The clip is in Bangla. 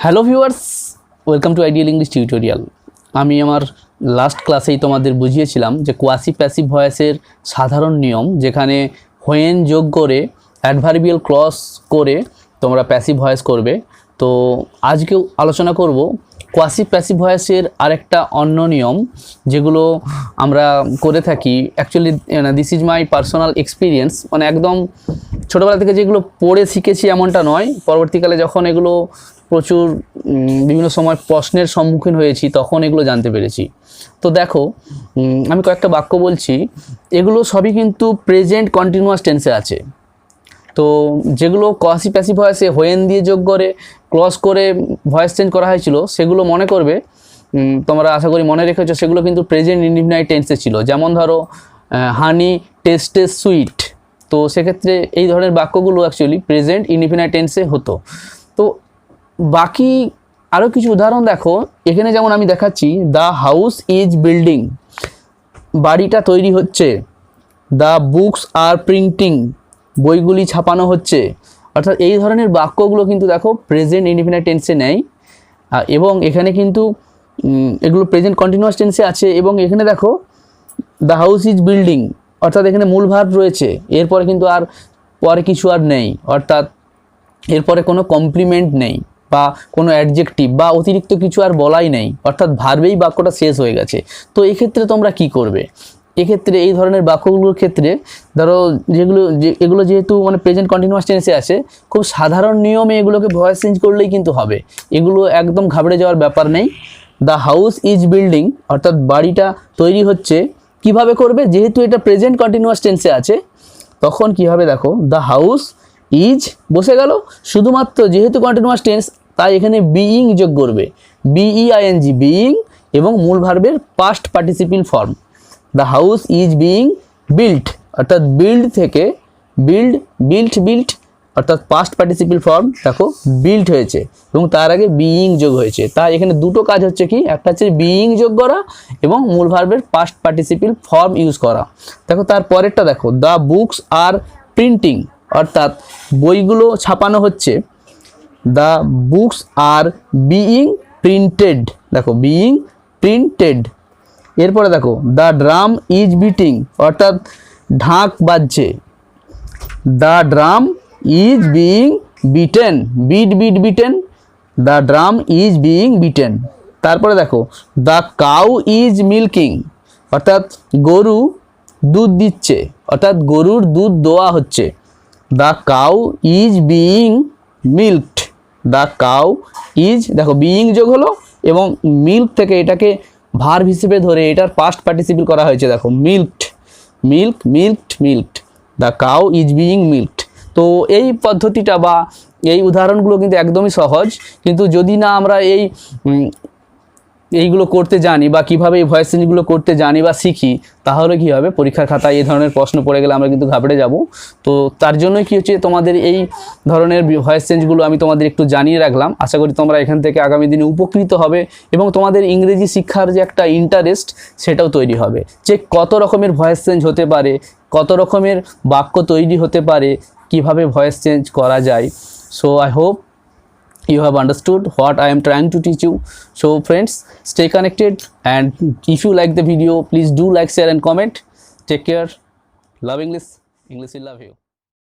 Hello viewers, welcome to ideal English tutorial. আমি আমার লাস্ট ক্লাসেই তোমাদের বুঝিয়েছিলাম যে কোয়াসি প্যাসিভ ভয়েসের সাধারণ নিয়ম, যেখানে হোয়েন যোগ করে অ্যাডভার্বিয়াল ক্লজ করে তোমরা প্যাসিভ ভয়েস করবে। তো আজকেও আলোচনা করব কোয়াসি প্যাসিভ ভয়েসের আরেকটা অন্য নিয়ম, যেগুলো আমরা করে থাকি। Actually this is my personal experience, মানে একদম ছোটোবেলা থেকে যেগুলো পড়ে শিখেছি এমনটা নয়, পরবর্তীকালে যখন এগুলো প্রচুর বিভিন্ন সময় প্রশ্নের সম্মুখীন হয়েছি তখন এগুলো জানতে পেরেছি। তো দেখো, আমি কয়েকটা বাক্য বলছি, এগুলো সবই কিন্তু প্রেজেন্ট কন্টিনিউয়াস টেন্সে আছে। তো যেগুলো কোয়াসি প্যাসিভ ভয়েসে হোয়েন দিয়ে যোগ করে ক্লজ করে ভয়েস চেঞ্জ করা হয়েছিল, সেগুলো মনে করবে, তোমরা আশা করি মনে রেখেছো, সেগুলো কিন্তু প্রেজেন্ট ইনডিফিনাইট টেন্সে ছিল। যেমন ধরো হানি টেস্টে সুইট, তো সেক্ষেত্রে এই ধরনের বাক্যগুলো অ্যাকচুয়ালি প্রেজেন্ট ইনডিফিনাইট টেন্সে হতো। তো বাকি আরও কিছু উদাহরণ দেখো, এখানে যেমন আমি দেখাচ্ছি, দ্য হাউস ইজ বিল্ডিং, বাড়িটা তৈরি হচ্ছে। দ্য বুকস আর প্রিন্টিং, বইগুলি ছাপানো হচ্ছে। অর্থাৎ এই ধরনের বাক্যগুলো কিন্তু দেখো প্রেজেন্ট ইনডিফিনাইট টেন্সে নেই, এবং এখানে কিন্তু এগুলো প্রেজেন্ট কন্টিনিউয়াস টেন্সে আছে। এবং এখানে দেখো দ্য হাউস ইজ বিল্ডিং, অর্থাৎ এখানে মূল ভার্ব রয়েছে, এরপরে কিন্তু আর পরে কিছু আর নেই, অর্থাৎ এরপরে কোনো কমপ্লিমেন্ট নেই বা কোনো অ্যাডজেক্টিভ বা অতিরিক্ত কিছু আর বলাই নেই, অর্থাৎ ভার্বেই বাক্যটা শেষ হয়ে গেছে। তো এক্ষেত্রে তোমরা কি করবে? এক্ষেত্রে এই ধরনের বাক্যগুলোর ক্ষেত্রে ধরো এগুলো যেহেতু মানে প্রেজেন্ট কন্টিনিউয়াস টেন্সে আছে, খুব সাধারণ নিয়মে এগুলোকে ভয়েস চেঞ্জ করলেই কিন্তু হবে। এগুলো একদম ঘাবড়ে যাওয়ার ব্যাপার নেই। দ্য হাউস ইজ বিল্ডিং, অর্থাৎ বাড়িটা তৈরি হচ্ছে। কিভাবে করবে? যেহেতু এটা প্রেজেন্ট কন্টিনিউয়াস টেন্সে আছে, তখন কি হবে দেখো, দ্য হাউস ইজ বসে গেল, শুধুমাত্র যেহেতু কন্টিনিউয়াস টেন্স তাই এখানে বিইং যোগ করবে, বিইআইএনজি, বিইং, এবং মূল ভার্বের past participle form. The house is being built, অর্থাৎ বিল্ড থেকে বিল্ট, অর্থাৎ পাস্ট পার্টিসিপিল ফর্ম দেখো বিল্ট হয়েছে এবং তার আগে বিইং যোগ হয়েছে। তাই এখানে দুটো কাজ হচ্ছে, কি একটা হচ্ছে বিইং যোগ করা এবং মূল ভার্বের পাস্ট পার্টিসিপিল ফর্ম ইউজ করা। দেখো তার পরেরটা দেখো, দ্য বুকস আর প্রিন্টিং, অর্থাৎ বইগুলো ছাপানো হচ্ছে। The books are being printed, দেখো বিইং প্রিন্টেড। এরপরে দেখো দ্য ড্রাম ইজ বিটিং, অর্থাৎ ঢাক বাজছে। The drum is being beaten, beaten, the drum is being beaten. তারপরে দেখো দ্য কাউ ইজ মিল্কিং, অর্থাৎ গরু দুধ দিচ্ছে, অর্থাৎ গরুর দুধ দোয়া হচ্ছে। The cow is being milked, the cow is, দেখো বিইং যোগ হলো এবং মিল্ক থেকে এটাকে ভার্ব হিসেবে ধরে এটার পাস্ট পার্টিসিপল করা হয়েছে। দেখো মিল্কড, দ্য কাউ ইজ বিইং মিল্কড। তো এই পদ্ধতিটা বা এই উদাহরণগুলো কিন্তু একদমই সহজ, কিন্তু যদি না আমরা এইগুলো করতে জানি বা কীভাবে এই ভয়েস চেঞ্জগুলো করতে জানি বা শিখি, তাহলে কী হবে, পরীক্ষার খাতায় এই ধরনের প্রশ্ন পড়ে গেলে আমরা কিন্তু ঘাবড়ে যাব। তো তার জন্যই কী হচ্ছে, তোমাদের এই ধরনের ভয়েস চেঞ্জগুলো আমি তোমাদের একটু জানিয়ে রাখলাম। আশা করি তোমরা এখান থেকে আগামী দিনে উপকৃত হবে এবং তোমাদের ইংরেজি শিক্ষার যে একটা ইন্টারেস্ট, সেটাও তৈরি হবে, যে কত রকমের ভয়েস চেঞ্জ হতে পারে, কত রকমের বাক্য তৈরি হতে পারে, কিভাবে ভয়েস চেঞ্জ করা যায়। So I hope you have understood what I am trying to teach you. So friends, stay connected, and if you like the video, please do like, share and comment. Take care. Love English will love you.